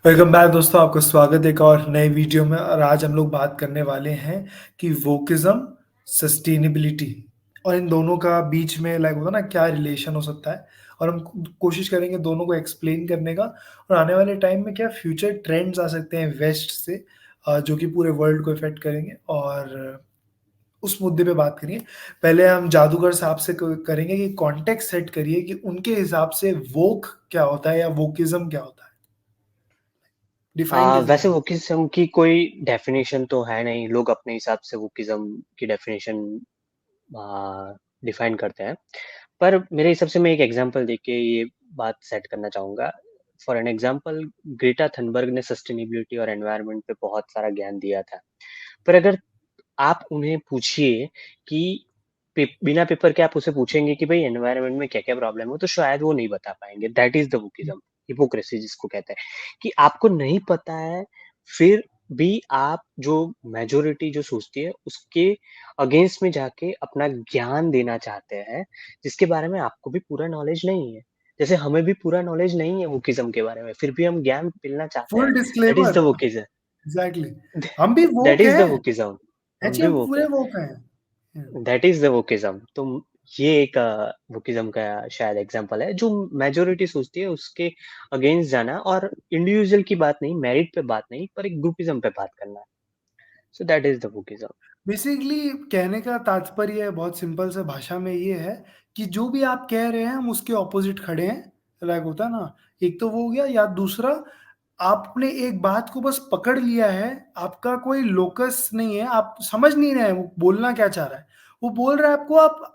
Welcome back दोस्तों, आपका स्वागत है एक और नए वीडियो में। और आज हम लोग बात करने वाले हैं कि वोकिज्म, सस्टेनेबिलिटी और इन दोनों का बीच में लाइक होता है ना, क्या रिलेशन हो सकता है। और हम कोशिश करेंगे दोनों को एक्सप्लेन करने का। और आने वाले टाइम में क्या फ्यूचर ट्रेंड्स आ सकते हैं वेस्ट से, जो कि पूरे वर्ल्ड को इफेक्ट करेंगे। और उस मुद्दे पे बात करिए। पहले हम जादूगर साहब से करेंगे कि कॉन्टेक्स्ट सेट करिए कि उनके हिसाब से वोक क्या होता है या वोकिज्म क्या होता है, डिफाइन कैसे वैसे करेंगे। वोकिज्म की कोई डेफिनेशन तो है नहीं। लोग अपने हिसाब से वोकिज्म की डेफिनेशन डिफाइन करते हैं। पर मेरे हिसाब से मैं एक एग्जांपल देके ये बात सेट करना चाहूंगा। For an example, Greta Thunberg ने सस्टेनेबिलिटी और एनवायरनमेंट पे बहुत सारा ज्ञान दिया था। पर अगर आप उन्हें पूछिए कि बिना पेपर के आप उसे पूछेंगे कि भाई एनवायरनमेंट में क्या क्या प्रॉब्लम है, तो शायद वो नहीं बता पाएंगे। That is the wokeism, hypocrisy जिसको कहते हैं, कि आपको नहीं पता है, फिर भी आप जो मेजोरिटी जो सोचती है उसके अगेंस्ट में जाके अपना ज्ञान देना चाहते हैं, जिसके बारे में आपको भी पूरा नॉलेज नहीं है। जैसे हमें भी पूरा नॉलेज नहीं है वोकिज्म के बारे में, फिर भी हम ज्ञान मिलना चाहते हैं। Full that is disclaimer. The wokism. Exactly. हम भी दैट वोक इज द हैं। वोकिज्म। हम एक्चुअली भी हम woke पूरे है। वोक हैं। Hmm. That is the wokism. तो ये एक वोकिज्म का शायद एग्जांपल है, जो मेजोरिटी सोचती है उसके अगेंस्ट जाना, और इंडिविजुअल की बात नहीं, मेरिट पे बात नहीं, पर एक ग्रुपिज्म पे बात करना है। So that is the wokeism. Basically कहने का तात्पर्य बहुत सिंपल सा भाषा में ये है कि जो भी आप कह रहे हैं हम उसके ऑपोजिट खड़े हैं। लाइक होता है ना, एक तो वो हो गया, या दूसरा आपने एक बात को बस पकड़ लिया है, आपका कोई लोकस नहीं है, आप समझ नहीं रहे हैं वो बोलना क्या चाह रहा है। वो बोल रहा है आपको आप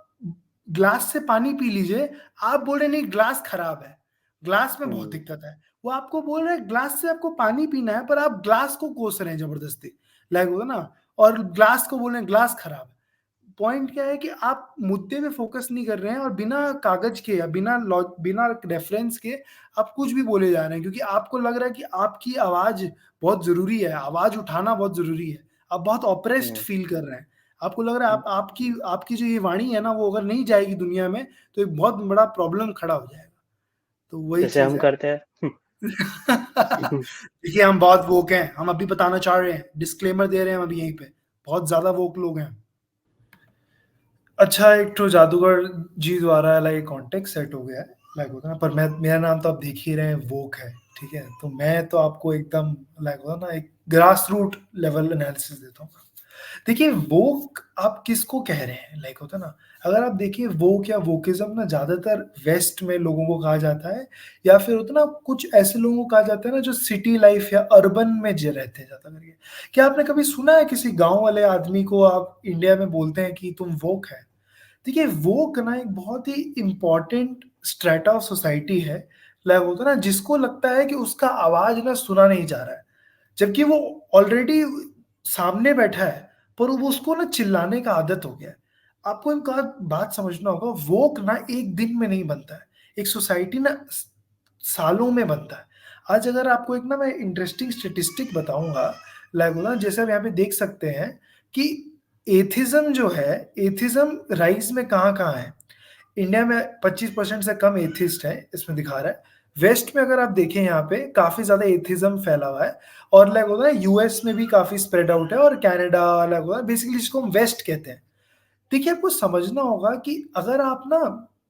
ग्लास से पानी पी लीजिए, आप बोल रहे हैं, नहीं ग्लास खराब है, ग्लास में बहुत हम्म। दिक्कत है। वो आपको बोल रहा है ग्लास से आपको पानी पीना है, पर आप ग्लास को कोस रहे हैं जबरदस्ती। लाइक होता है ना, और ग्लास को बोल रहे हैं ग्लास खराब है। पॉइंट क्या है कि आप मुद्दे पे फोकस नहीं कर रहे हैं, और बिना कागज के या बिना रेफरेंस के आप कुछ भी बोले जा रहे हैं, क्योंकि आपको लग रहा है कि आपकी आवाज बहुत जरूरी है, आवाज उठाना बहुत जरूरी है। आप बहुत ऑप्रेस्ड हम्म। फील कर रहे हैं। आपको लग रहा है आपकी आपकी जो ये वाणी है ना, वो अगर नहीं जाएगी दुनिया में तो एक बहुत बड़ा प्रॉब्लम खड़ा हो जाएगा। तो वही जैसे चीज हम है। करते हैं। देखिए, हम बहुत वोक हैं, हम अभी बताना चाह रहे हैं, डिस्क्लेमर दे रहे हैं हम अभी यहीं पे। बहुत ज्यादा वोक लोग हैं। अच्छा, एक तो जादूगर जी द्वारा लाइक कॉन्टेक्स्ट सेट हो गया है। लाइक होता है ना, पर मैं, मेरा नाम तो आप देख ही रहे हैं, वोक है। ठीक है, तो मैं तो आपको एकदम लाइक होता है ना, एक ग्रास रूट लेवल एनालिसिस देता हूँ। देखिए, वोक आप किसको कह रहे हैं, लाइक होता है ना। अगर आप देखिए, वोक या वोकिज्म ना ज्यादातर वेस्ट में लोगों को कहा जाता है, या फिर होता है ना कुछ ऐसे लोगों को कहा जाता है ना जो सिटी लाइफ या अर्बन में जो रहते हैं ज्यादा करके। क्या आपने कभी सुना है किसी गांव वाले आदमी को आप इंडिया में बोलते हैं कि तुम वोक है? देखिए, वो करना एक बहुत ही इंपॉर्टेंट स्ट्रेटा ऑफ सोसाइटी है। लाइक होता है ना, जिसको लगता है कि उसका आवाज ना सुना नहीं जा रहा है, जबकि वो ऑलरेडी सामने बैठा है, पर वो उसको ना चिल्लाने का आदत हो गया है। आपको एक बात समझना होगा, वो ना एक दिन में नहीं बनता है। एक सोसाइटी ना सालों में बनता है। आज अगर आपको एक ना मैं इंटरेस्टिंग स्टेटिस्टिक बताऊंगा, लाइक होता है, जैसे आप यहाँ पे देख सकते हैं कि एथिज्म जो है, एथिज्म राइज में कहाँ कहाँ है। इंडिया में 25% से कम एथिस्ट है, इसमें दिखा रहा है। वेस्ट में अगर आप देखें, यहाँ पे काफी ज्यादा एथिज्म फैला हुआ है। और लाइक होता है यूएस में भी काफी स्प्रेड आउट है, और कनाडा, लाइक होता है बेसिकली जिसको हम वेस्ट कहते हैं। देखिए, आपको समझना होगा कि अगर आप ना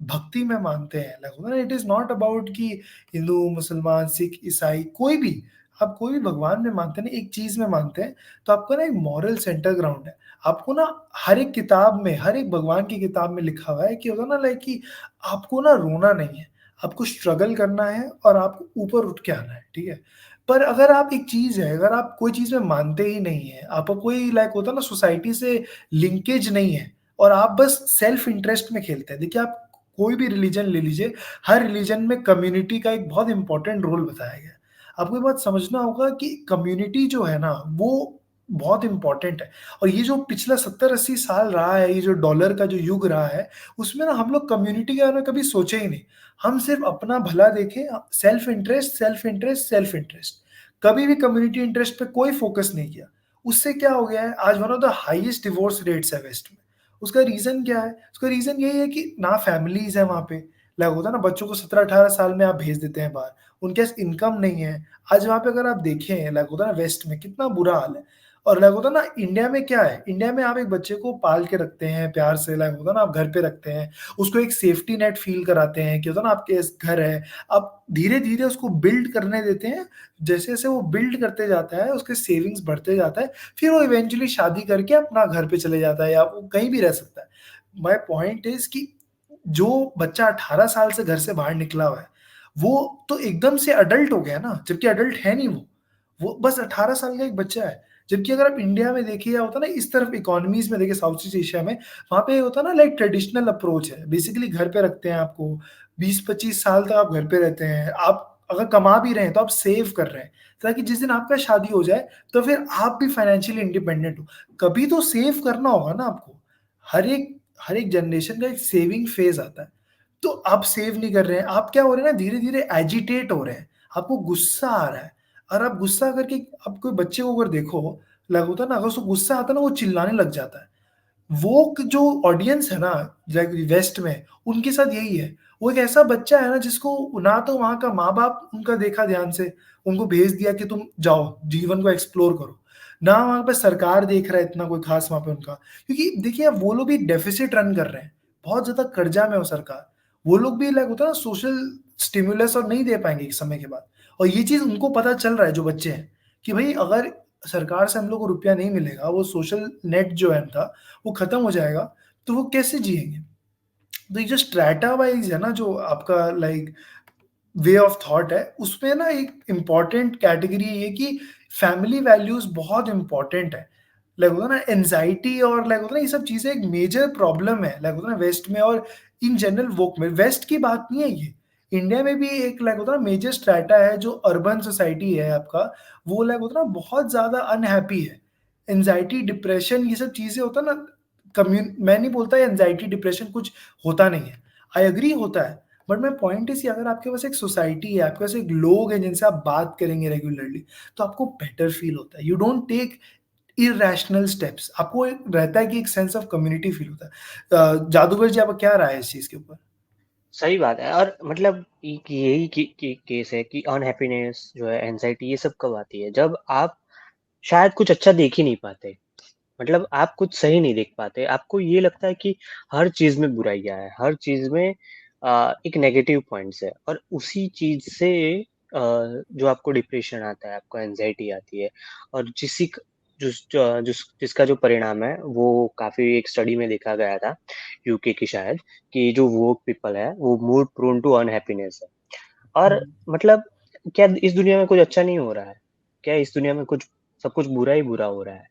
भक्ति में मानते हैं, लाइक होता है, इट इज नॉट अबाउट कि हिंदू, मुसलमान, सिख, ईसाई, कोई भी, आप कोई भी भगवान में मानते हैं ना, एक चीज में मानते हैं, तो आपका ना एक मॉरल सेंटर ग्राउंड है। आपको ना हर एक किताब में, हर एक भगवान की किताब में लिखा हुआ है कि होता ना, लाइक कि आपको ना रोना नहीं है, आपको स्ट्रगल करना है, और आपको ऊपर उठ के आना है। ठीक है। पर अगर आप एक चीज है, अगर आप कोई चीज में मानते ही नहीं है, आपको कोई लाइक होता ना सोसाइटी से लिंकेज नहीं है, और आप बस सेल्फ इंटरेस्ट में खेलते हैं। देखिए, आप कोई भी रिलीजन ले लीजिए, हर रिलीजन में कम्युनिटी का एक बहुत इंपॉर्टेंट रोल बताया गया है। आपको ये बात समझना होगा कि कम्युनिटी जो है ना, वो बहुत इंपॉर्टेंट है। और ये जो पिछला 70-80 साल रहा है, ये जो डॉलर का जो युग रहा है, उसमें ना हम लोग कम्युनिटी के बारे में कभी सोचे ही नहीं। हम सिर्फ अपना भला देखें, self interest, self interest, self interest. कभी भी कम्युनिटी इंटरेस्ट पे कोई फोकस नहीं किया। उससे क्या हो गया है, आज one of the highest divorce rates है वेस्ट में। उसका रीजन क्या है? उसका रीजन यही है कि ना फैमिलीज है वहां पे। लाइक होता है ना, बच्चों को 17-18 साल में आप भेज देते हैं बाहर, उनके पास इनकम नहीं है। आज वहाँ पे अगर आप देखें लाइक होता है ना वेस्ट में कितना बुरा हाल है। और लाइक होता है ना इंडिया में क्या है, इंडिया में आप एक बच्चे को पाल के रखते हैं प्यार से, लाइक होता है ना आप घर पे रखते हैं, उसको एक सेफ्टी नेट फ़ील कराते हैं कि होता है ना आपके इस घर है। आप धीरे-धीरे उसको बिल्ड करने देते हैं, जैसे-जैसे वो बिल्ड करते जाता है, उसके सेविंग्स बढ़ते जाता है, फिर वो इवेंचुअली शादी करके अपना घर पे चले जाता है या वो कहीं भी रह सकता है। माय पॉइंट इज़ कि जो बच्चा 18 साल से घर से बाहर निकला हुआ है, वो तो एकदम से अडल्ट हो गया ना, जबकि अडल्ट है नहीं वो। वो बस 18 साल का एक बच्चा है। जबकि अगर आप इंडिया में देखिए या होता है ना इस तरफ इकोनॉमीज़ में देखिए साउथ ईस्ट एशिया में, वहाँ पे होता है ना लाइक ट्रेडिशनल अप्रोच है। बेसिकली घर पे रखते हैं आपको, 20-25 साल तक आप घर पे रहते हैं। आप अगर कमा भी रहे हैं तो आप सेव कर रहे हैं, ताकि जिस दिन आपका शादी हो जाए, तो फिर आप भी फाइनेंशियली इंडिपेंडेंट हो। कभी तो सेव करना होगा ना आपको। हर एक हर एक जनरेशन का एक सेविंग फेज़ आता है। तो आप सेव नहीं कर रहे हैं, आप क्या हो रहे हैं ना धीरे-धीरे एजिटेट हो रहे हैं, आपको गुस्सा आ रहा है और आप गुस्सा करके आप कोई बच्चे को अगर देखो, लाइक होता है ना अगर उसको गुस्सा आता है ना वो चिल्लाने लग जाता है। वो क जो ऑडियंस है ना लाइक वेस्ट में, उनके साथ यही है। वो एक ऐसा बच्चा है ना जिसको ना तो वहाँ का माँ-बाप उनका देखा ध्यान से, उनको भेज दिया कि तुम जाओ, जीवन को एक्सप्लोर करो। ना वहाँ पे सरकार देख रहा है इतना कोई ख़ास वहाँ पे उनका। क्योंकि देखिए अब वो लोग भी डेफ़िसिट रन कर रहे हैं, बहुत ज़्यादा कर्जा में है वो सरकार। वो लोग भी लाइक होता है ना सोशल स्टिम्युलस और नहीं दे पाएँगे एक समय के बाद। और ये चीज़ उनको पता चल रहा है जो बच्चे हैं, कि भई अगर सरकार से हम लोग को रुपया नहीं मिलेगा, वो सोशल नेट जो है उनका वो खत्म हो जाएगा, तो वो कैसे जिएँगे? तो ये जो स्ट्रैटा वाइज़ है ना जो आपका लाइक वे ऑफ थॉट है, उसमें ना एक इम्पोर्टेंट कैटेगरी ये है कि फैमिली वैल्यूज़ बहुत इम्पोर्टेंट है। लाइक होता है ना एंग्ज़ायटी और लाइक होता है ना ये सब चीज़ें एक मेजर प्रॉब्लम है, लाइक होता है ना वेस्ट में और इन जनरल वोक में। वेस्ट की बात नहीं है ये, इंडिया में भी एक लाइक होता है ना मेजर स्ट्रैटा है जो अर्बन सोसाइटी है आपका, वो लाइक होता है ना बहुत ज़्यादा अनहैप्पी है। एंग्ज़ायटी, डिप्रेशन ये सब चीज़ें होता है ना मैं नहीं बोलता एंग्ज़ायटी, डिप्रेशन कुछ होता नहीं है। आई एग्री होता है। बट माय पॉइंट इज़ कि अगर आपके पास एक सोसाइटी है, आपके पास एक लोग हैं जिनसे आप बात करेंगे रेगुलरली, तो आपको बेटर फ़ील होता है। You don't take irrational steps, आपको एक रहता है कि एक सेंस ऑफ कम्युनिटी फ़ील होता है। जादूगर जी आपका क्या राय है इस चीज़ के ऊपर? सही बात है। और मतलब एक यही केस है कि अनहैप्पीनेस जो है, एंग्ज़ायटी, ये सब कब आती है? जब आप शायद कुछ अच्छा देख ही नहीं पाते। मतलब आप कुछ सही नहीं देख पाते। आपको ये लगता है कि हर चीज़ में बुराइयाँ हैं, हर चीज़ में एक नेगेटिव पॉइंट्स है, और उसी चीज़ से जो आपको डिप्रेशन आता है, आपको एंग्ज़ायटी आती है, और जिसका जो परिणाम है, वो काफ़ी एक स्टडी में देखा गया था, यूके की शायद, कि जो वोक पीपल है, वो मोर प्रोन टू अनहैप्पीनेस है। और हुँ, मतलब क्या इस दुनिया में कुछ अच्छा नहीं हो रहा है? क्या इस दुनिया में कुछ सब कुछ बुरा ही बुरा हो रहा है?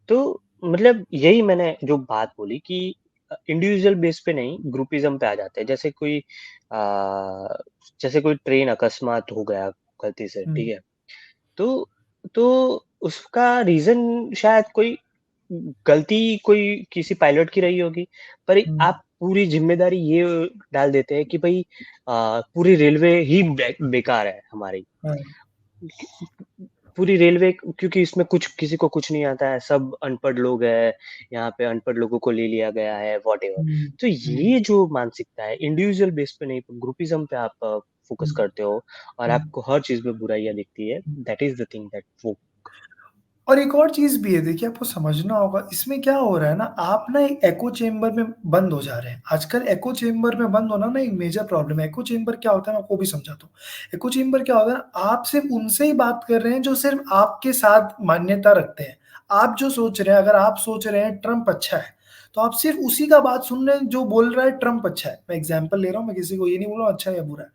तो मतलब यही मैंने जो बात बोली कि इंडिविजुअल बेस पे नहीं, ग्रुपिज़्म पे आ जाते हैं। जैसे कोई ट्रेन अकस्मात हो गया गलती से, हुँ, ठीक है? तो तो उसका रीज़न शायद कोई किसी पायलट की रही होगी, पर हुँ, आप पूरी ज़िम्मेदारी ये डाल देते हैं कि भई पूरी रेलवे ही बेकार है हमारी। हाँ, पूरी रेलवे, क्योंकि इसमें कुछ किसी को कुछ नहीं आता है, सब अनपढ़ लोग हैं, यहाँ पे अनपढ़ लोगों को ले लिया गया है, व्हाटएवर। हुँ, तो हुँ, ये जो मानसिकता है, इंडिविजुअल बेस पे नहीं, ग्रुपिज़्म पे आप हुँ, फ़ोकस करते हो, और हुँ, आपको हर चीज़ में बुराइयाँ दिखती है, हुँ। That is the thing that वो और एक और चीज़ भी है देखिए आपको समझना होगा इसमें क्या हो रहा है ना आप ना एक एको चेम्बर में बंद हो जा रहे हैं। आजकल एको चेम्बर में बंद होना ना एक मेजर प्रॉब्लम है। एको चेम्बर क्या होता है मैं आपको भी समझाता हूँ। एको चेम्बर क्या होता है ना आप सिर्फ़ उनसे ही बात कर रहे हैं जो सिर्फ़ आपके साथ मान्यता रखते हैं। आप जो सोच रहे हैं अगर आप सोच रहे हैं ट्रम्प अच्छा है, तो आप सिर्फ़ उसी का बात सुन रहे हैं जो बोल रहा है ट्रम्प अच्छा है। मैं एग्ज़ाम्पल ले रहा हूँ, मैं किसी को ये नहीं बोल रहा हूँ अच्छा है या बुरा है।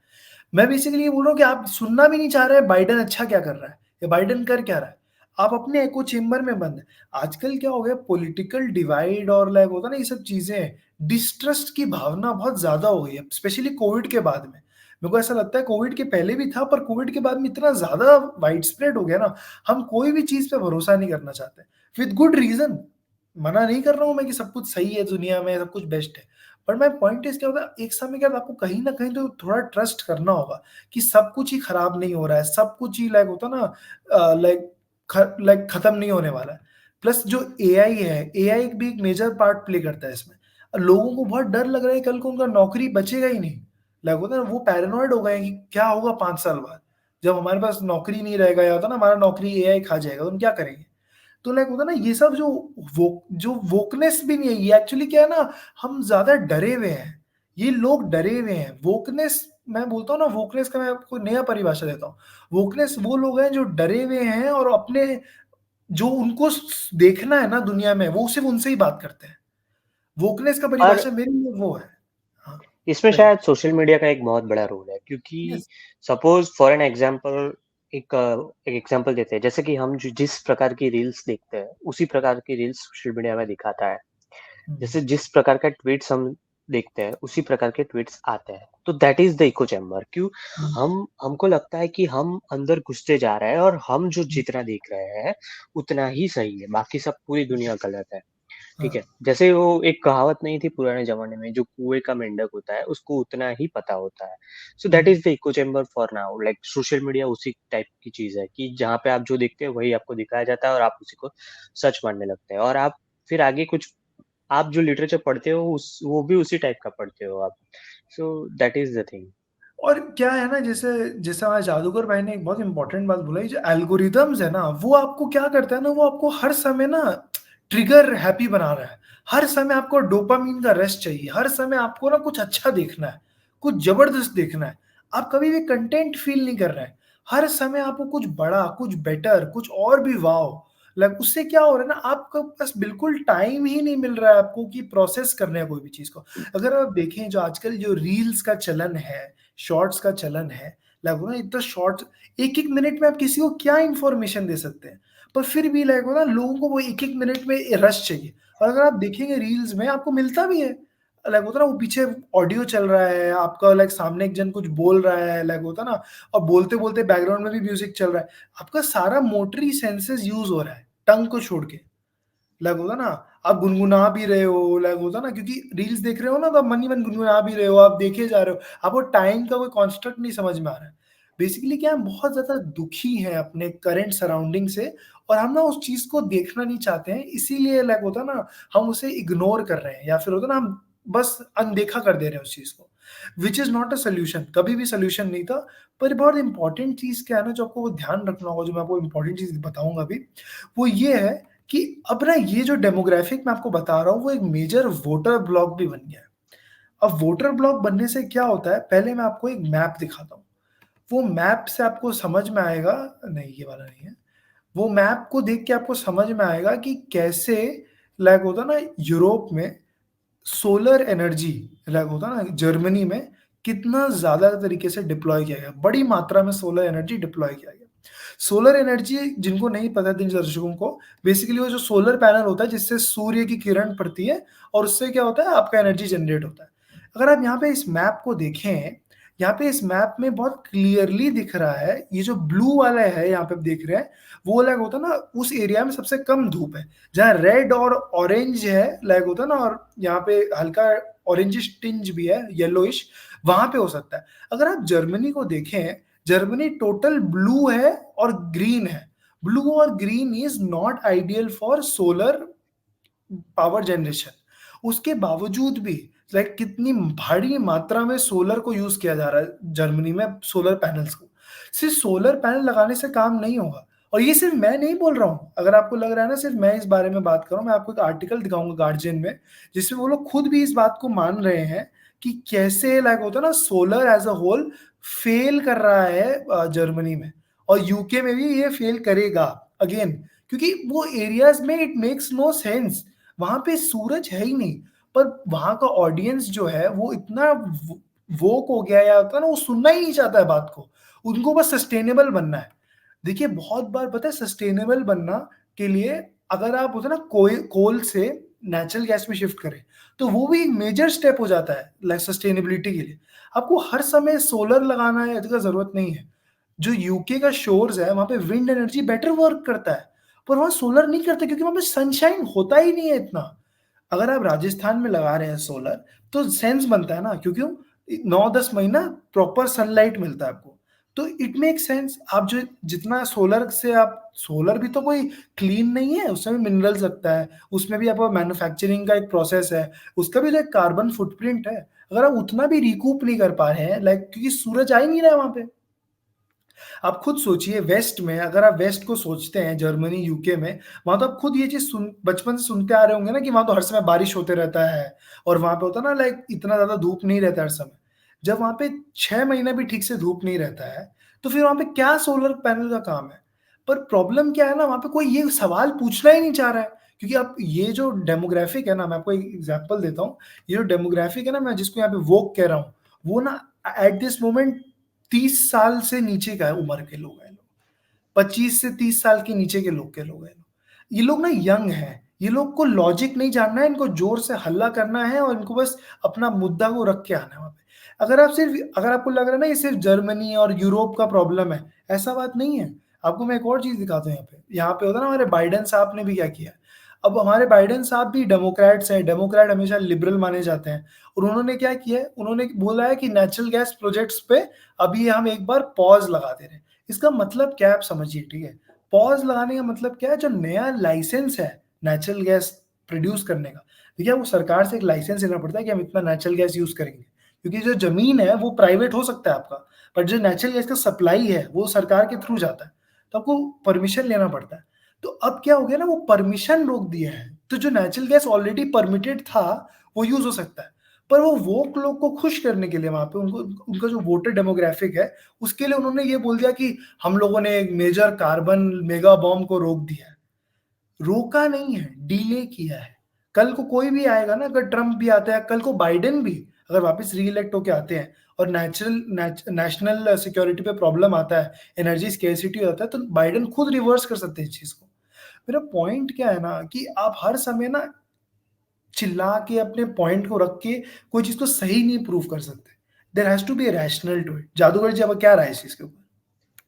मैं बेसिकली ये बोल रहा हूँ कि आप सुनना भी नहीं चाह रहे हैं बाइडेन अच्छा क्या कर रहा है या बाइडेन कर क्या रहा है। आप अपने एको चेम्बर में बंद हैं। आजकल क्या हो गया पॉलिटिकल डिवाइड और लाइक होता है ना ये सब चीज़ें, डिस्ट्रस्ट की भावना बहुत ज़्यादा हो गई है, स्पेशली कोविड के बाद में। मेरे को ऐसा लगता है कोविड के पहले भी था पर कोविड के बाद में इतना ज़्यादा वाइड स्प्रेड हो गया ना, हम कोई भी चीज़ पे भरोसा नहीं करना चाहते। विद गुड रीज़न, मना नहीं कर रहा हूँ मैं कि सब कुछ सही है दुनिया में, सब कुछ बेस्ट है। बट माय पॉइंट इज़ क्या होता है, एक समय के बाद आपको कहीं न कहीं तो थोड़ा ट्रस्ट करना होगा कि सब कुछ ही खराब नहीं हो रहा है, सब कुछ ही लाइक होता है ना लाइक खत्म नहीं होने वाला है। प्लस जो एआई है, एआई भी एक मेजर पार्ट प्ले करता है इसमें। लोगों को बहुत डर लग रहा है कल को उनका नौकरी बचेगा ही नहीं। लाइक होता है ना, वो पैरानॉइड हो गए हैं कि क्या होगा 5 साल बाद? जब हमारे पास नौकरी नहीं रहेगा, या होता है ना हमारा नौकरी एआई खा जाएगा, तो हम क्या करेंगे? तो लाइक होता है ना, ये सब जो वोकनेस भी नहीं है, ये एक्चुअली क्या है ना, हम ज़्यादा डरे हुए हैं। ये लोग डरे हुए हैं। वोकनेस, मैं बोलता हूँ ना, वोकनेस का मैं आपको नया परिभाषा देता हूँ। वोकनेस वो लोग हैं जो डरे हुए हैं और अपने जो उनको देखना है ना दुनिया में, वो सिर्फ़ उनसे ही बात करते हैं। वोकनेस का और परिभाषा मेरे लिए वो है। हाँ, इसमें बताइए। शायद सोशल मीडिया का एक बहुत बड़ा रोल है, क्योंकि yes. Suppose for an example, एक एग्जांपल देते हैं, जैसे कि हम जिस प्रकार की रील्स देखते हैं उसी प्रकार की रील्स सोशल मीडिया में दिखाता है। हुँ, जैसे जिस प्रकार का ट्वीट्स हम देखते हैं उसी प्रकार के ट्वीट्स आते हैं, तो that is the echo chamber. क्यों? हुँ, हमको लगता है कि हम अंदर घुसते जा रहे हैं और हम जो हुँ, जितना देख रहे हैं उतना ही सही है, बाकी सब पूरी दुनिया गलत है। हाँ, ठीक है, जैसे वो एक कहावत नहीं थी पुराने जमाने में, जो कुएं का मेंढक होता है उसको उतना ही पता होता है। So that hmm. Is the echo chamber for now. Like social media उसी टाइप की चीज है कि जहाँ पे आप जो देखते हैं वही आपको दिखाया जाता है और आप उसी को सच मानने लगते हैं, और आप फिर आगे कुछ, आप जो लिटरेचर पढ़ते हो उस वो भी उसी टाइप का पढ़ते हो आप। So that is the thing. और क्या है ना, जैसे जैसे हमारे जादूगर भाई ने एक बहुत इंपॉर्टेंट बात बोला, ये जो एल्गोरिदम्स है ना, वो आपको क्या करता है ना, वो आपको हर समय ना ट्रिगर हैप्पी बना रहा है। हर समय आपको डोपामाइन का रश चाहिए, हर समय आपको ना कुछ अच्छा देखना है, कुछ ज़बरदस्त देखना है। आप कभी भी कंटेंट फ़ील नहीं कर रहे हैं। हर समय आपको कुछ बड़ा, कुछ बेटर, कुछ और भी वॉव। लाइक उससे क्या हो रहा है ना, आपके पास बिल्कुल टाइम ही नहीं मिल रहा है आपको कि प्रोसेस करने हैं कोई भी चीज़ को। अगर आप देखें, जो आजकल जो रील्स का चलन है, शॉर्ट्स का चलन है, लाइक हो ना, इतना शॉर्ट्स 1-1 मिनट में आप किसी को क्या इन्फॉर्मेशन दे सकते हैं। पर फिर भी लाइक हो ना, लोगों को वो 1-1 मिनट में रश चाहिए। और अगर आप देखेंगे रील्स में आपको मिलता भी है। लाइक होता है ना, वो पीछे ऑडियो चल रहा है, आपका लाइक सामने एक जन कुछ बोल रहा है, लाइक होता है ना, और बोलते-बोलते बैकग्राउंड में भी म्यूज़िक चल रहा है। आपका सारा मोटरी सेंसेस यूज़ हो रहा है, टंग को छोड़ के। लाइक होता है ना, आप गुनगुना भी रहे हो, लाइक होता है ना, क्योंकि रील्स देख रहे हो ना, तो आप मन ही मन गुनगुना भी रहे हो, आप देखे जा रहे हो, आपको टाइम का कोई कॉन्स्ट्रक्ट नहीं समझ में आ रहा है। बेसिकली क्या है, हम बहुत ज़्यादा दुखी हैं अपने करंट सराउंडिंग से, और हम ना उस चीज़ को देखना नहीं चाहते हैं, इसीलिए लाइक होता है ना, हम उसे इग्नोर कर रहे हैं, या फिर होता है ना, हम बस अनदेखा कर दे रहे हैं उस चीज़ को, which is not a solution, कभी भी सॉल्यूशन नहीं था। पर बहुत इंपॉर्टेंट चीज़ क्या है ना, जो आपको ध्यान रखना होगा, जो मैं आपको इंपॉर्टेंट चीज़ बताऊँगा अभी, वो ये है कि अब ना ये जो डेमोग्राफिक मैं आपको बता रहा हूँ, वो एक मेजर वोटर ब्लॉक भी बन गया है। अब वोटर ब्लॉक बनने से क्या होता है, पहले मैं आपको एक मैप दिखाता हूँ। वो मैप से आपको समझ में आएगा, नहीं ये वाला नहीं है। वो मैप को देख के आपको समझ में आएगा कि कैसे, लाइक होता है ना, यूरोप में सोलर एनर्जी, लाइक होता है ना, जर्मनी में कितना ज़्यादा तरीके से डिप्लॉय किया गया, बड़ी मात्रा में सोलर एनर्जी डिप्लॉय किया गया। सोलर एनर्जी, जिनको नहीं पता जिन दर्शकों को, बेसिकली वो जो सोलर पैनल होता है जिससे सूर्य की किरण पड़ती है, और उससे क्या होता है, आपका एनर्जी जनरेट होता है। अगर आप यहाँ पे इस मैप को देखें, यहाँ पे इस मैप में बहुत क्लियरली दिख रहा है, ये जो ब्लू वाला है यहाँ पे आप देख रहे हैं, वो लाइक होता है ना, उस एरिया में सबसे कम धूप है। जहाँ रेड और ऑरेंज है, लाइक होता है ना, और यहाँ पे हल्का ऑरेंजिश टिंज भी है, येलोइश, वहाँ पे हो सकता है। अगर आप जर्मनी को देखें, जर्मनी टोटल ब्लू है और ग्रीन है। ब्लू और green is not ideal for solar power generation. उसके बावजूद भी लाइक कितनी भारी मात्रा में सोलर को यूज़ किया जा रहा है जर्मनी में, सोलर पैनल्स को। सिर्फ़ सोलर पैनल लगाने से काम नहीं होगा, और ये सिर्फ़ मैं नहीं बोल रहा हूँ। अगर आपको लग रहा है ना सिर्फ़ मैं इस बारे में बात कर रहा हूँ, मैं आपको एक आर्टिकल दिखाऊँगा गार्डियन में, जिसमें वो लोग खुद भी इस बात को मान रहे हैं कि कैसे लाइक होता है ना, solar as a whole fail कर रहा है जर्मनी में, और यूके में भी ये फ़ेल करेगा अगेन, क्योंकि वो एरियाज़ में इट मेक्स नो सेंस। वहाँ पे सूरज है ही नहीं, पर वहाँ का ऑडियंस जो है वो इतना वोक हो गया, या होता है ना, वो सुनना ही नहीं चाहता है बात को। उनको बस सस्टेनेबल बनना है। देखिए बहुत बार पता है, सस्टेनेबल बनना के लिए अगर आप होता है ना, कोल से नेचुरल गैस में शिफ्ट करें, तो वो भी एक मेजर स्टेप हो जाता है लाइक सस्टेनेबिलिटी के लिए। आपको हर समय सोलर लगाना है इसका ज़रूरत नहीं है। जो यूके का शोर्स है, वहाँ पे विंड एनर्जी बेटर वर्क करता है, पर वहाँ सोलर नहीं करते क्योंकि वहाँ पे सनशाइन होता ही नहीं है इतना। अगर आप राजस्थान में लगा रहे हैं सोलर, तो सेंस बनता है ना, क्यों? 9-10 महीना प्रॉपर सनलाइट मिलता है आपको। तो इट मेक्स सेंस, आप जो जितना सोलर से आप, सोलर भी तो कोई क्लीन नहीं है, उसमें भी मिनरल्स लगता है, उसमें भी आपका मैन्युफैक्चरिंग का एक प्रोसेस है, उसका भी तो एक कार्बन फुटप्रिंट है। अगर आप उतना भी रिकूप नहीं कर पा रहे हैं, लाइक क्योंकि सूरज आ ही नहीं रहा है वहाँ पे। आप खुद सोचिए वेस्ट में, अगर आप वेस्ट को सोचते हैं, जर्मनी, यूके में, वहाँ तो आप खुद ये चीज़ सुन बचपन से सुनते आ रहे होंगे ना कि वहाँ तो हर समय बारिश होते रहता है और वहाँ पे होता है ना लाइक इतना ज़्यादा धूप नहीं रहता हर समय। जब वहाँ पे 6 महीने भी ठीक से धूप नहीं रहता है, तो फिर वहाँ पे क्या सोलर पैनल का काम है? पर प्रॉब्लम क्या है ना, वहाँ पे कोई ये सवाल पूछना ही नहीं चाह रहा है, क्योंकि अब ये जो डेमोग्राफिक है ना, मैं आपको एक एग्ज़ाम्पल देता हूँ, ये जो डेमोग्राफिक है ना, मैं जिसको यहाँ पे वोक कह रहा हूँ, वो ना एट दिस मोमेंट 30 साल से नीचे का है उम्र के लोग हैं लोग। 25 से 30 साल के नीचे के लोग हैं। ये लोग ना यंग हैं, ये लोग को लॉजिक नहीं जानना है, इनको ज़ोर से हल्ला करना है और इनको बस अपना मुद्दा को रख के आना है वहाँ पे। अगर आपको लग रहा है ना ये सिर्फ़ जर्मनी और यूरोप का प्रॉब्लम है, ऐसा बात नहीं है। आपको मैं एक और चीज़ दिखाता हूँ यहाँ पे। यहाँ पे होता है ना हमारे बाइडेन साहब ने भी क्या किया। अब हमारे बाइडेन साहब भी डेमोक्रेट्स हैं, डेमोक्रेट हमेशा लिबरल माने जाते हैं और उन्होंने क्या किया है, उन्होंने बोला है कि नेचुरल गैस प्रोजेक्ट्स पे अभी हम एक बार पॉज़ लगा दे रहे हैं। इसका मतलब क्या है आप समझिए, ठीक है? पॉज़ लगाने का मतलब क्या है, जो नया लाइसेंस है नेचुरल गैस प्रोड्यूस करने का, देखिए आपको सरकार से एक लाइसेंस लेना पड़ता है कि हम इतना नेचुरल गैस यूज़ करेंगे। क्योंकि जो ज़मीन है वो प्राइवेट हो सकता है आपका, बट जो नेचुरल गैस का सप्लाई है वो सरकार के थ्रू जाता है, तो आपको परमिशन लेना पड़ता है। तो अब क्या हो गया ना, वो परमिशन रोक दिया है, तो जो नेचुरल गैस ऑलरेडी परमिटेड था, वो यूज़ हो सकता है। पर वो वोक लोग को खुश करने के लिए वहाँ पे उनको उनका जो वोटर डेमोग्राफिक है, उसके लिए उन्होंने ये बोल दिया कि हम लोगों ने एक मेजर कार्बन मेगा बॉम्ब को रोक दिया है। रोका नहीं है, डिले किया है। कल को कोई भी आएगा ना, अगर ट्रम्प भी आता है, कल को बाइडेन भी अगर वापस री-इलेक्ट होके आते हैं और नेशनल सिक्योरिटी पे प्रॉब्लम आता है, एनर्जी स्कैर्सिटी होता है, तो बाइडेन खुद रिवर्स कर सकते हैं इस चीज़ को। मेरा पॉइंट क्या है ना कि आप हर समय ना चिल्ला के अपने पॉइंट को रख के कोई चीज़ को सही नहीं प्रूव कर सकते। There has to be a rational to it. जादूगर जी, आपका क्या राय है इस चीज़ के ऊपर?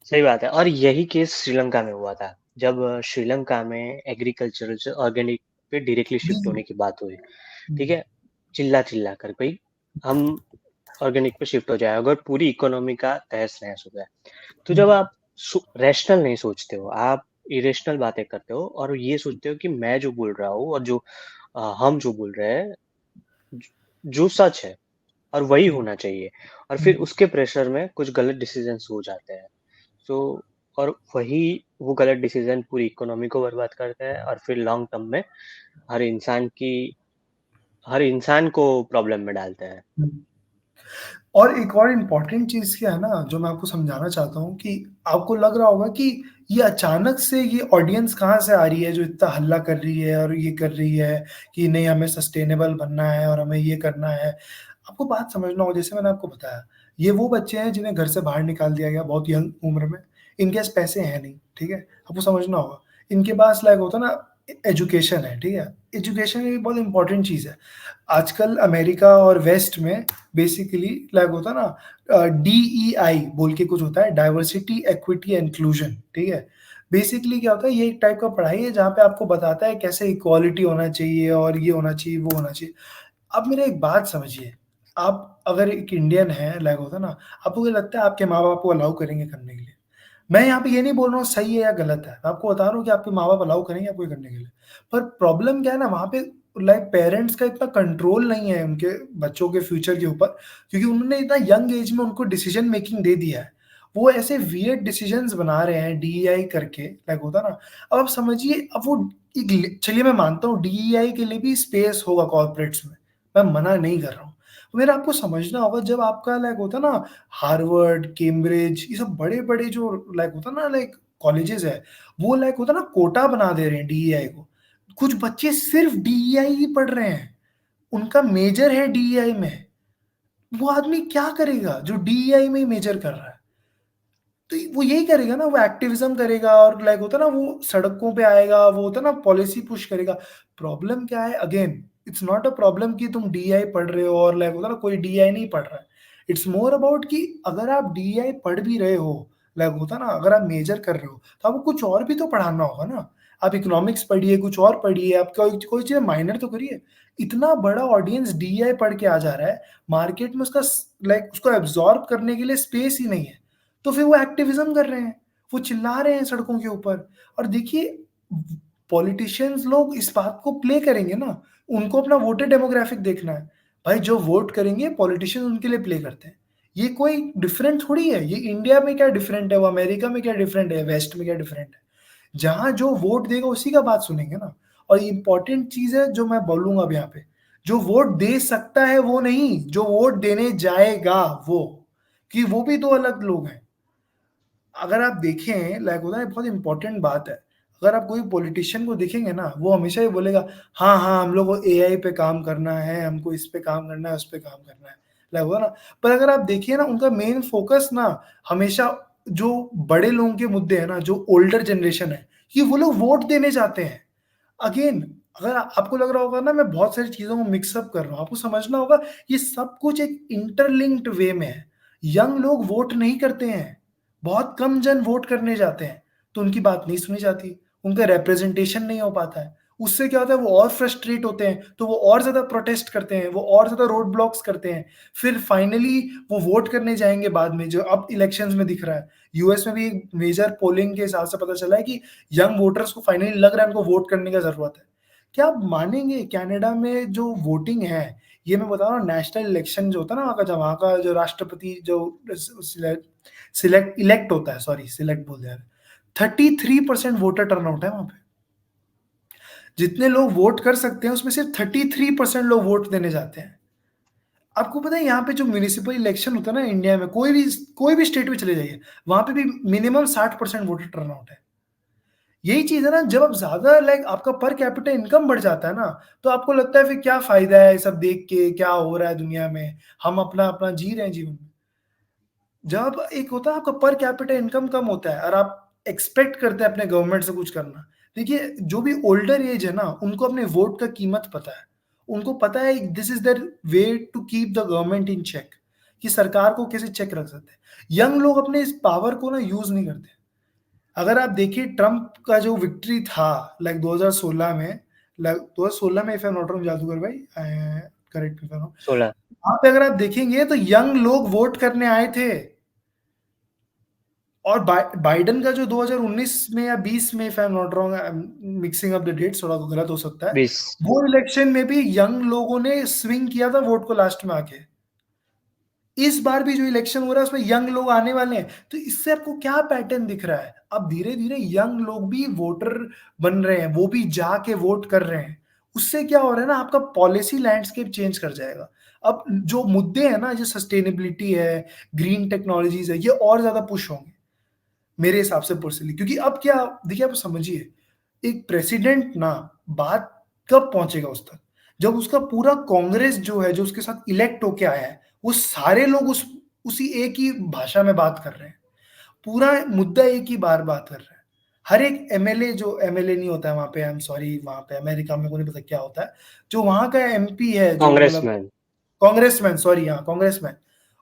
सही बात है और यही केस श्रीलंका में हुआ था। जब श्रीलंका में एग्रीकल्चर से ऑर्गेनिक पे डायरेक्टली जी, शिफ्ट जी। होने की बात हुई, ठीक हुँ, है? चिल्ला-चिल्ला कर भई हम ऑर्गेनिक पे शिफ्ट हो जाएगा और पूरी इकोनॉमी का तहस-नहस हो गया। तो हुँ, जब आप रैशनल नहीं सोचते हो, आप इरेशनल बातें करते हो और ये सोचते हो कि मैं जो बोल रहा हूँ और जो हम जो बोल रहे हैं, ज जो सच है और वही हुँ, होना चाहिए और फिर हुँ। उसके प्रेशर में कुछ गलत डिसीज़न्स हो जाते हैं। सो और वही वो गलत डिसीज़न पूरी इकोनॉमी को बर्बाद करता है और फिर लॉन्ग टर्म में हर इंसान की हर इंसान को प्रॉब्लम में डालता है। हुँ। और एक और इम्पोर्टेंट चीज़ क्या है ना, जो मैं आपको समझाना चाहता हूँ कि आपको लग रहा होगा कि ये अचानक से ये ऑडियंस कहाँ से आ रही है, जो इतना हल्ला कर रही है और ये कर रही है कि नहीं हमें सस्टेनेबल बनना है और हमें ये करना है। आपको बात समझना होगा, जैसे मैंने आपको बताया, ये वो बच्चे हैं जिन्हें घर से बाहर निकाल दिया गया बहुत यंग उम्र में। इनके पास पैसे हैं नहीं, ठीक है? आपको समझना होगा। इनके पास लाइक होता है ना एजुकेशन है, ठीक है? एजुकेशन भी बहुत इम्पोर्टेंट चीज़ है। आजकल अमेरिका और वेस्ट में बेसिकली लाइक होता है ना डीईआई बोल के कुछ होता है, डाइवर्सिटी, इक्विटी, इंक्लूजन, ठीक है? बेसिकली क्या होता है, ये एक टाइप का पढ़ाई है जहाँ पे आपको बताता है कैसे इक्वालिटी होना चाहिए और ये होना चाहिए, वो होना चाहिए। अब मेरा एक बात समझिए, आप अगर एक इंडियन हैं, लाइक होता है ना, आपको क्या लगता है आपके माँ-बाप को अलाउ करेंगे करने के लिए? मैं यहाँ पे ये नहीं बोल रहा हूँ सही है या गलत है, मैं आपको बता रहा हूँ कि आपके माँ-बाप अलाउ करेंगे आपको ये करने के लिए। पर प्रॉब्लम क्या है ना, वहाँ पे लाइक पेरेंट्स का इतना कंट्रोल नहीं है उनके बच्चों के फ्यूचर के ऊपर, क्योंकि उन्होंने इतना यंग एज में उनको डिसीजन मेकिंग दे दिया है। वो ऐसे वियर्ड डिसीजंस बना रहे हैं डीईआई करके, लाइक होता है ना, अब आप समझिए, अब वो चलिए मैं मानता हूँ डीईआई के लिए भी स्पेस होगा कॉर्पोरेट्स में, मैं मना नहीं कर रहा हूँ। मगर आपको समझना होगा, जब आपका लाइक होता है ना हार्वर्ड, कैम्ब्रिज, ये सब बड़े-बड़े जो लाइक होता है ना लाइक कॉलेजेस है, वो लाइक होता है ना कोटा बना दे रहे हैं डीईआई को। कुछ बच्चे सिर्फ़ डीईआई ही पढ़ रहे हैं, उनका मेजर है डीईआई में। वो आदमी क्या करेगा जो डीईआई में ही मेजर कर रहा है? तो वो यही करेगा ना, वो एक्टिविज़्म करेगा और लाइक होता है ना वो सड़कों पे आएगा, वो होता है ना पॉलिसी पुश करेगा। प्रॉब्लम क्या है, again it's not a problem कि तुम डीआई पढ़ रहे हो और लाइक होता है ना कोई डीआई नहीं पढ़ रहा है। इट्स मोर अबाउट कि अगर आप डीआई पढ़ भी रहे हो, लाइक होता है ना अगर आप मेजर कर रहे हो, तो आपको कुछ और भी तो पढ़ाना होगा ना। आप इकोनॉमिक्स पढ़िए, कुछ और पढ़िए, आप कोई कोई चीज़ माइनर तो करिए। इतना बड़ा ऑडियंस डीआई पढ़ के आ जा रहा है, मार्केट में उसका लाइक उसको एब्ज़ॉर्ब करने के लिए स्पेस ही नहीं है। तो फिर वो एक्टिविज़्म कर रहे हैं, वो चिल्ला रहे हैं सड़कों के ऊपर और देखिए पॉलिटिशियंस लोग इस बात को प्ले करेंगे ना, उनको अपना वोटर डेमोग्राफिक देखना है। भाई जो वोट करेंगे पॉलिटिशियन उनके लिए प्ले करते हैं। ये कोई डिफरेंट थोड़ी है, ये इंडिया में क्या डिफरेंट है, वो अमेरिका में क्या डिफरेंट है, वेस्ट में क्या डिफरेंट है। जहां जो वोट देगा उसी का बात सुनेंगे ना। और इंपॉर्टेंट चीज है जो मैं बोलूंगा अब यहाँ पे, जो वोट दे सकता है वो नहीं, जो वोट देने जाएगा वो, कि वो भी दो अलग लोग हैं। अगर आप देखें, लाइक होता है, बहुत इंपॉर्टेंट बात है। अगर आप कोई पॉलिटिशियन को देखेंगे ना, वो हमेशा ही बोलेगा हाँ हाँ हम लोग को एआई पे काम करना है, हमको इस पे काम करना है, उस पे काम करना है, लाइक होता ना। पर अगर आप देखिए ना, उनका मेन फोकस ना हमेशा जो बड़े लोगों के मुद्दे हैं ना, जो ओल्डर जनरेशन है, कि वो लोग वोट देने जाते हैं। अगेन, अगर आपको लग रहा होगा ना मैं बहुत सारी चीजों को मिक्सअप कर रहा हूँ, आपको समझना होगा ये सब कुछ एक इंटरलिंक्ड वे में है। यंग लोग वोट नहीं करते हैं, बहुत कम जन वोट करने जाते हैं, तो उनकी बात नहीं सुनी जाती, उनका रिप्रेजेंटेशन नहीं हो पाता है। उससे क्या होता है, वो और फ्रस्ट्रेट होते हैं, तो वो और ज्यादा प्रोटेस्ट करते हैं, वो और ज्यादा रोड ब्लॉक्स करते हैं। फिर फाइनली वो वोट करने जाएंगे बाद में, जो अब इलेक्शंस में दिख रहा है। यूएस में भी एक मेजर पोलिंग के हिसाब से पता चला है कि यंग वोटर्स को फाइनली लग रहा है उनको वोट करने का जरूरत है। क्या आप मानेंगे, कनाडा में जो वोटिंग है, ये मैं बता रहा हूँ, नेशनल इलेक्शन जो होता है ना वहाँ का, जब वहाँ का जो राष्ट्रपति जो सिलेक्ट इलेक्ट होता है, सॉरी सिलेक्ट बोल दिया, 33% वोटर टर्नआउट है वहां पे। जितने लोग वोट कर सकते हैं उसमें सिर्फ 33% लोग वोट देने जाते हैं। आपको पता है यहाँ पे जो म्यूनिसिपल इलेक्शन होता है ना इंडिया में, कोई भी स्टेट में चले जाइए, वहां पे भी मिनिमम 60% वोटर टर्नआउट है। यही चीज है ना, जब आप ज्यादा लाइक आपका पर कैपिटा इनकम बढ़ जाता है ना, तो आपको लगता है फिर क्या फायदा है ये सब देख के, क्या हो रहा है दुनिया में, हम अपना अपना जी रहे हैं जीवन में। जब एक होता है आपका पर कैपिटा इनकम कम होता है और आप एक्सपेक्ट करते हैं अपने गवर्नमेंट से कुछ करना। देखिए जो भी ओल्डर एज है ना, उनको अपने वोट का कीमत पता है। उनको पता है this is the way to keep the government in check, कि सरकार को कैसे चेक रख सकते हैं। यंग लोग अपने इस पावर को ना यूज नहीं करते। अगर आप देखिए ट्रम्प का जो विक्ट्री था लाइक 2016 में, लाइक 2016 में, if I am not wrong जादूगर भाई, correct me if I am wrong, 16। वहां पे अगर आप देखेंगे तो यंग लोग वोट करने आए थे। और बाइडन का जो 2019 में या 20 में, if I am not wrong, mixing up the dates, थोड़ा गलत हो सकता है, 20। वो इलेक्शन में भी यंग लोगों ने स्विंग किया था वोट को लास्ट में आके। इस बार भी जो इलेक्शन हो रहा है उसमें यंग लोग आने वाले हैं। तो इससे आपको क्या पैटर्न दिख रहा है, अब धीरे धीरे यंग लोग भी वोटर बन रहे हैं, वो भी जाके वोट कर रहे हैं। उससे क्या हो रहा है ना, आपका पॉलिसी लैंडस्केप चेंज कर जाएगा। अब जो मुद्दे हैं ना, जो सस्टेनेबिलिटी है, ग्रीन टेक्नोलॉजीज है, ये और ज्यादा पुश होंगे मेरे हिसाब से पर्सनली। क्योंकि अब क्या, देखिए आप समझिए, एक प्रेसिडेंट ना, बात कब पहुंचेगा उस तक, जब उसका पूरा कांग्रेस जो है, जो उसके साथ इलेक्ट होके आया है, वो सारे लोग उसी एक ही भाषा में बात कर रहे हैं, पूरा मुद्दा एक ही बार बात कर रहे हैं। हर एक एमएलए, जो एमएलए नहीं होता है वहां पे, आई एम सॉरी, वहां पे अमेरिका में को नहीं पता क्या होता है, जो वहां का एमपी है, जो मतलब कांग्रेसमैन। कांग्रेसमैन, सॉरी, हाँ कांग्रेसमैन,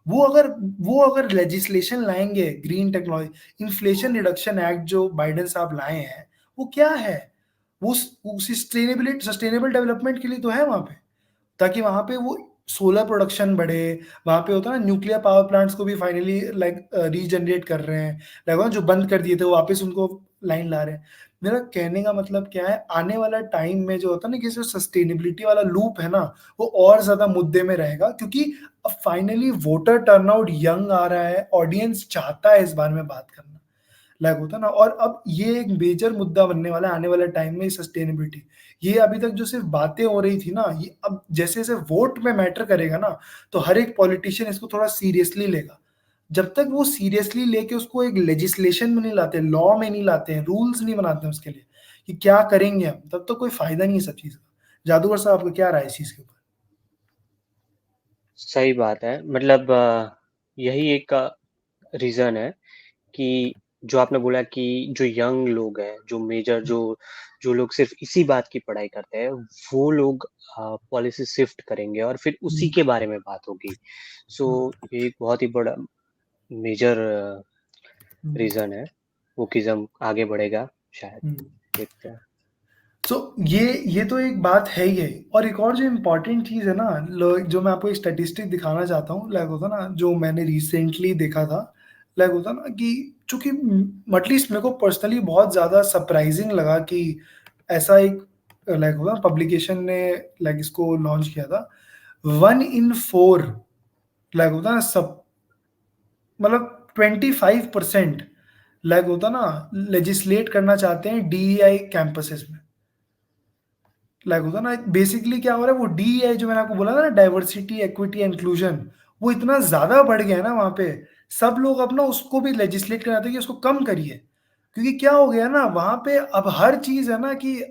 वो अगर लेजिस्लेशन लाएंगे green technology, inflation reduction act Joe Biden साहब लाए हैं, वो क्या है, वो सस्टेनेबिलिटी, सस्टेनेबल डेवलपमेंट के लिए तो है वहां पे, ताकि वहां पे वो सोलर प्रोडक्शन बढ़े। वहां पे होता है ना, न्यूक्लियर पावर प्लांट्स को भी फाइनली लाइक रीजनरेट कर रहे हैं, लाइक जो बंद कर दिए थे वो वापस उनको लाइन ला रहे हैं। मेरा कहने का मतलब क्या है, आने वाला टाइम में जो होता है ना, कि जो सस्टेनेबिलिटी वाला लूप है ना, वो और ज्यादा मुद्दे में रहेगा। क्योंकि अब फाइनली वोटर टर्नआउट यंग आ रहा है, ऑडियंस चाहता है इस बारे में बात करना, लाइक होता है ना। और अब ये एक मेजर मुद्दा बनने वाला है आने वाले टाइम में, सस्टेनेबिलिटी। ये अभी तक जो सिर्फ बातें हो रही थी ना, ये अब जैसे जैसे वोट में मैटर करेगा ना, तो हर एक पॉलिटिशियन इसको थोड़ा सीरियसली लेगा। जब तक वो सीरियसली लेके उसको एक लेजिस्लेशन में नहीं लाते, लॉ में नहीं लाते हैं, रूल्स नहीं बनाते हैं उसके लिए कि क्या करेंगे हम, तब तो कोई फायदा नहीं है सब चीज का। जादूगर साहब, आपका क्या राय है इस चीज के ऊपर? सही बात है, मतलब यही एक रीज़न है कि जो आपने बोला कि जो यंग लोग हैं, जो मेजर जो जो लोग सिर्फ इसी बात की पढ़ाई करते हैं, वो लोग पॉलिसी शिफ्ट करेंगे और फिर उसी हम्म, के बारे में बात होगी। सो ये एक बहुत ही बड़ा मेजर हम्म, रीज़न है। वोकिज़्म आगे बढ़ेगा शायद, हम्म। देखते हैं। सो ये तो एक बात है ही है। और एक और जो इम्पोर्टेंट चीज है ना, जो मैं आपको एक स्टेटिस्टिक दिखाना चाहता हूँ, लाइक होता ना, जो मैंने रिसेंटली देखा था, लाइक होता ना कि, चूंकि एटलीस्ट मेरे को पर्सनली बहुत ज्यादा सरप्राइजिंग लगा कि ऐसा एक, लाइक होता ना, पब्लिकेशन ने लाइक इसको लॉन्च किया था। 1 इन 4 लाइक होता है ना सब, मतलब 25% लाइक होता है ना लेजिस्लेट करना चाहते हैं डीईआई कैंपसेस में। लाइक होता है ना बेसिकली क्या हो रहा है, वो डीईआई जो मैंने आपको बोला था ना, डाइवर्सिटी इक्विटी इंक्लूजन, वो इतना ज्यादा बढ़ गया है ना वहां पे, सब लोग अपना उसको भी लेजिस्लेट कराते हैं कि उसको कम करिए। क्योंकि क्या हो गया ना वहां पे, अब हर चीज है ना कि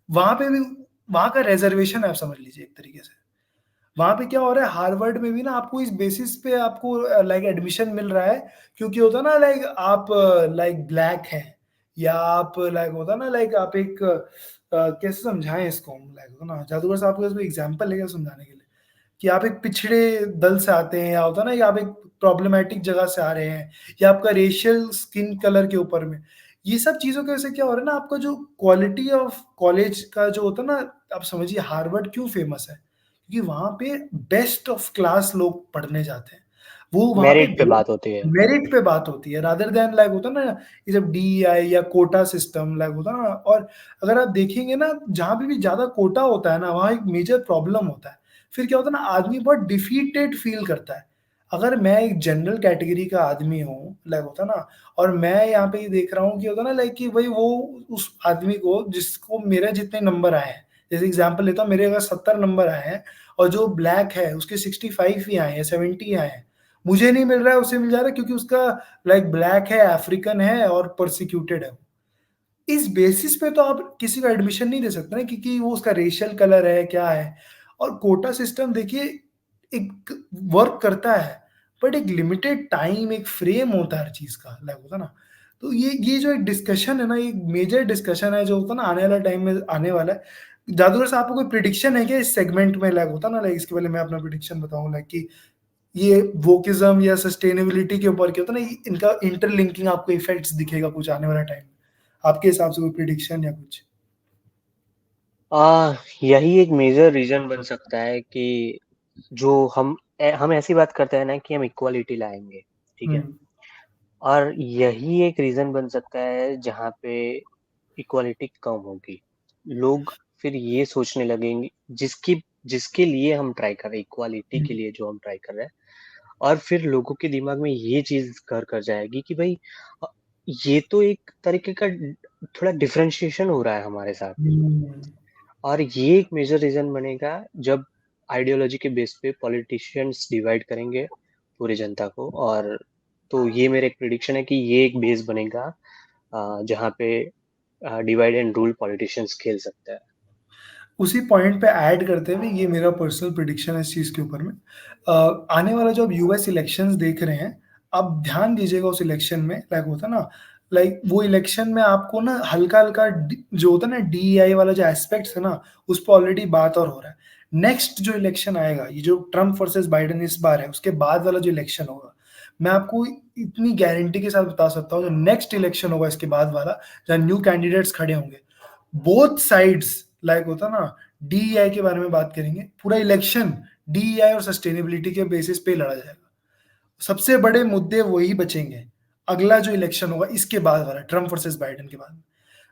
वहां पे भी वहां का रिजर्वेशन है, आप समझ लीजिए एक तरीके से। वहां पे क्या हो रहा है, हार्वर्ड में भी ना आपको इस बेसिस पे आपको लाइक एडमिशन मिल रहा है, क्योंकि होता है ना लाइक आप लाइक ब्लैक हैं, या आप लाइक होता है ना लाइक आप एक कैसे समझाएं इसको, लाइक होता है ना जादूगर साहब आपके पास कोई एग्जांपल है क्या समझाने के लिए, कि आप एक पिछड़े दल से आते हैं, या होता है ना या आप एक प्रॉब्लमेटिक जगह से आ रहे हैं, या आपका रेशियल स्किन कलर के ऊपर में, ये सब चीजों की वजह से क्या हो रहा है ना, आपका जो क्वालिटी ऑफ कॉलेज का जो होता है ना, आप समझिए हार्वर्ड क्यों फेमस है, क्योंकि वहां पे बेस्ट ऑफ क्लास लोग पढ़ने जाते हैं। वो वहां पे मेरिट पे बात होती है। मेरिट पे बात होती है, रादर देन लाइक होता है ना ये जब डीईआई या कोटा सिस्टम लाइक होता है ना। और अगर आप देखेंगे ना, जहां पे भी ज्यादा कोटा होता है ना, वहां एक मेजर प्रॉब्लम होता है। फिर क्या होता है ना, आदमी बहुत डिफीटेड फील करता है। अगर मैं एक जनरल कैटेगरी का आदमी हूँ लाइक होता है ना, और मैं यहाँ पे ये देख रहा हूँ कि होता है ना लाइक कि भाई वो उस आदमी को जिसको मेरे जितने नंबर आए हैं, जैसे एग्जाम्पल लेता हूँ, मेरे अगर 70 नंबर आए हैं, और जो ब्लैक है उसके 65 ही आए हैं, 70 आए हैं, मुझे नहीं मिल रहा है, उसे मिल जा रहा है, क्योंकि उसका लाइक ब्लैक है, अफ्रीकन है और परसिक्यूटेड है। इस बेसिस पे तो आप किसी को एडमिशन नहीं दे सकते ना, क्योंकि वो उसका रेशियल कलर है क्या है। और कोटा सिस्टम देखिए एक वर्क करता है, बट एक लिमिटेड टाइम, एक फ्रेम होता है हर चीज का, लाइक होता है ना। तो ये जो एक डिस्कशन है ना, ये मेजर डिस्कशन है जो होता है ना, आने वाला टाइम में आने वाला है। जादूगर साहब आपको कोई प्रिडिक्शन है क्या इस सेगमेंट में, लाइक होता है ना, लाइक इसके पहले मैं अपना प्रिडिक्शन बताऊं, लाइक कि ये वोकिज्म या सस्टेनेबिलिटी के ऊपर क्या होता है ना, इनका इंटरलिंकिंग आपको इफेक्ट्स दिखेगा कुछ आने वाला टाइम में, आपके हिसाब से कोई प्रिडिक्शन या कुछ? यही एक मेजर रीजन बन सकता है कि जो हम ऐसी बात करते हैं ना कि हम इक्वालिटी लाएंगे, ठीक है। हम्म। और यही एक रीजन बन सकता है जहाँ पे इक्वालिटी कम होगी। लोग फिर ये सोचने लगेंगे, जिसकी जिसके लिए हम ट्राई कर रहे हैं, इक्वालिटी के हम्म। लिए जो हम ट्राई कर रहे हैं, और फिर लोगों के दिमाग में ये चीज घर कर जाएगी कि भाई अ, ये तो एक तरीके का थोड़ा डिफरेंशिएशन हो रहा है हमारे साथ। हम्म। और ये एक मेजर रीजन बनेगा जब आइडियोलॉजी के बेस पे पॉलिटिशियंस डिवाइड करेंगे पूरी जनता को। और तो ये मेरा एक प्रिडिक्शन है कि ये एक बेस बनेगा जहाँ पे डिवाइड एंड रूल पॉलिटिशियंस खेल सकते हैं। उसी पॉइंट पे ऐड करते हुए ये मेरा पर्सनल प्रिडिक्शन है इस चीज के ऊपर में। आने वाला जो अब यूएस इलेक्शंस देख रहे हैं, अब ध्यान दीजिएगा उस इलेक्शन में, लाइक होता है ना, लाइक वो इलेक्शन में आपको ना हल्का हल्का जो होता है ना डीईआई वाला जो एस्पेक्ट्स है ना, उस पर ऑलरेडी बात और हो रहा है। नेक्स्ट जो इलेक्शन आएगा, ये जो ट्रम्प वर्सेस बाइडेन इस बार है, उसके बाद वाला जो इलेक्शन होगा, मैं आपको इतनी गारंटी के साथ बता सकता हूँ, जो नेक्स्ट इलेक्शन होगा इसके बाद वाला, जहाँ न्यू कैंडिडेट्स खड़े होंगे, बोथ साइड्स लाइक होता ना डीईआई के बारे में बात करेंगे। पूरा इलेक्शन डीईआई और सस्टेनेबिलिटी के बेसिस पे लड़ा जाएगा। सबसे बड़े मुद्दे वही बचेंगे अगला जो इलेक्शन होगा इसके बाद वाला, ट्रम्प वर्सेस बाइडेन के बाद।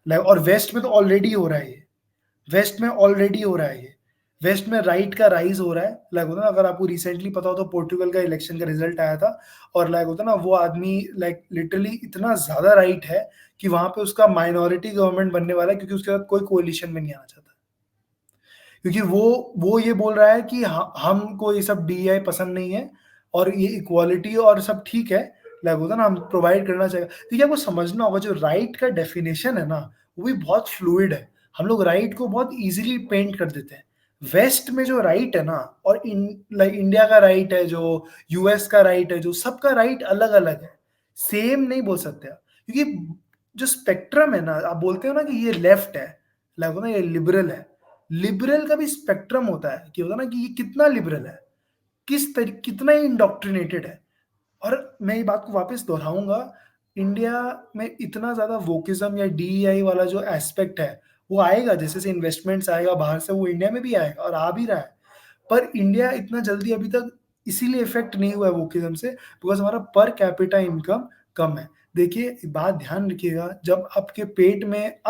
लाइक और वेस्ट में तो ऑलरेडी हो रहा है ये, वेस्ट में ऑलरेडी हो रहा है ये, वेस्ट में राइट का राइज हो रहा है। लाइक होता ना, अगर आपको रिसेंटली पता हो तो पोर्टुगल का इलेक्शन का रिजल्ट आया था, और लाइक होता ना वो आदमी लाइक लिटरली इतना ज्यादा राइट है कि वहां पे उसका माइनॉरिटी गवर्नमेंट बनने वाला है, क्योंकि उसके साथ कोई कोalition में नहीं आना चाहता, क्योंकि वो ये बोल रहा है कि हमको ये सब डीआई पसंद नहीं है, और ये इक्वालिटी और सब ठीक है, लाइक होता ना हम प्रोवाइड करना चाहिए। देखिए आपको समझना होगा, जो राइट का डेफिनेशन है ना, वो भी बहुत फ्लूइड है। हम लोग राइट को बहुत इजीली पेंट कर देते हैं। वेस्ट में जो राइट है ना, और लाइक इंडिया का राइट है, जो यूएस का राइट है, जो सबका राइट अलग अलग है, सेम नहीं बोल सकते आप। क्योंकि जो स्पेक्ट्रम है ना, आप बोलते हो ना कि ये लेफ्ट है, लाइक ना ये लिबरल है, लिबरल का भी स्पेक्ट्रम होता है, कि होता है ना कि ये कितना लिबरल है, कितना इंडोक्ट्रिनेटेड है। और मैं ये बात को वापस दोहराऊंगा, इंडिया में इतना ज्यादा वोकिज्म या डीईआई वाला जो एस्पेक्ट है, वो आएगा जैसे जैसे इन्वेस्टमेंट्स आएगा बाहर से, वो इंडिया में भी आएगा और आ भी रहा है। पर इंडिया इतना जल्दी अभी तक इसीलिए इफेक्ट नहीं हुआ है वोकिज्म से, बिकॉज हमारा पर कैपिटा इनकम कम है। देखिए, एक बात ध्यान रखिएगा, जब आपके पेट में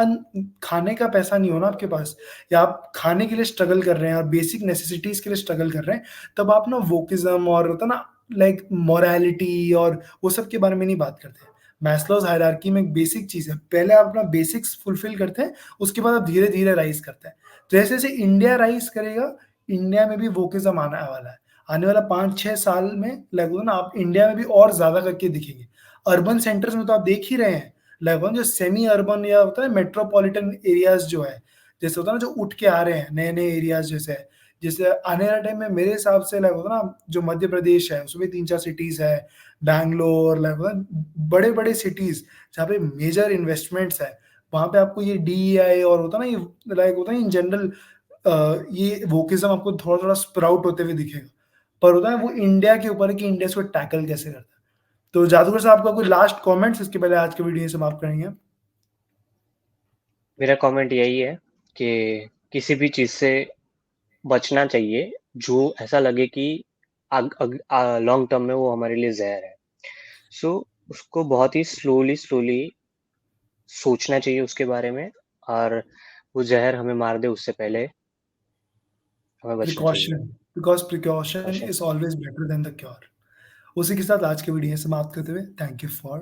खाने का पैसा नहीं हो ना आपके पास, या आप खाने के लिए स्ट्रगल कर रहे हैं और बेसिक नेसेसिटीज़ के लिए स्ट्रगल कर रहे हैं, तब आप ना वोकिज़्म और होता है ना लाइक मोरालिटी और वो सब के बारे में नहीं बात करते हैं। मैस्लोज़ हायरार्की में एक बेसिक चीज़ है, पहले आप अपना बेसिक्स फुलफिल करते हैं, उसके बाद आप धीरे-धीरे राइज़ करते हैं। तो जैसे-जैसे इंडिया राइज़ करेगा, इंडिया में भी वोकिज़्म आने वाला है। आने वाला 5-6 साल में लगभग ना आप इंडिया में भी और ज़्यादा करके दिखेंगे। अर्बन सेंटर्स में तो आप देख ही रहे हैं, लगभग जो सेमी अर्बन या होता है मेट्रोपॉलिटन एरियाज़ जो है, जैसे होता है ना जो उठ के आ रहे हैं, नए-नए एरियाज़ जैसे है, जैसे आने वाले टाइम में मेरे हिसाब से लगभग ना जो मध्य प्रदेश है, उसमें 3-4 सिटीज़ है, बैंगलोर लगभग बड़े-बड़े सिटीज़ जहाँ पे मेजर इन्वेस्टमेंट्स है, वहाँ पे आपको ये डीईआई और होता है ना ये लाइक होता है इन जनरल ये वोकिज़्म आपको थोड़ा-थोड़ा स्प्राउट होते हुए दिखेगा। पर होता है वो इंडिया के ऊपर है कि इंडिया इसको टैकल कैसे करता है। तो जादूगर साहब आपका कोई लास्ट कमेंट्स इसके पहले आज की वीडियो समाप्त करेंगे? मेरा कमेंट यही है कि किसी भी चीज़ से बचना चाहिए, जो ऐसा लगे कि लॉन्ग टर्म में वो हमारे लिए ज़हर है। सो उसको बहुत ही स्लोली सोचना चाहिए उसके बारे में, और वो ज़हर हमें मार दे उससे पहले हमें बचना चाहिए। Precaution, because precaution precaution. Is always better than the cure. उसी के साथ आज की वीडियो समाप्त करते हुए थैंक यू फॉर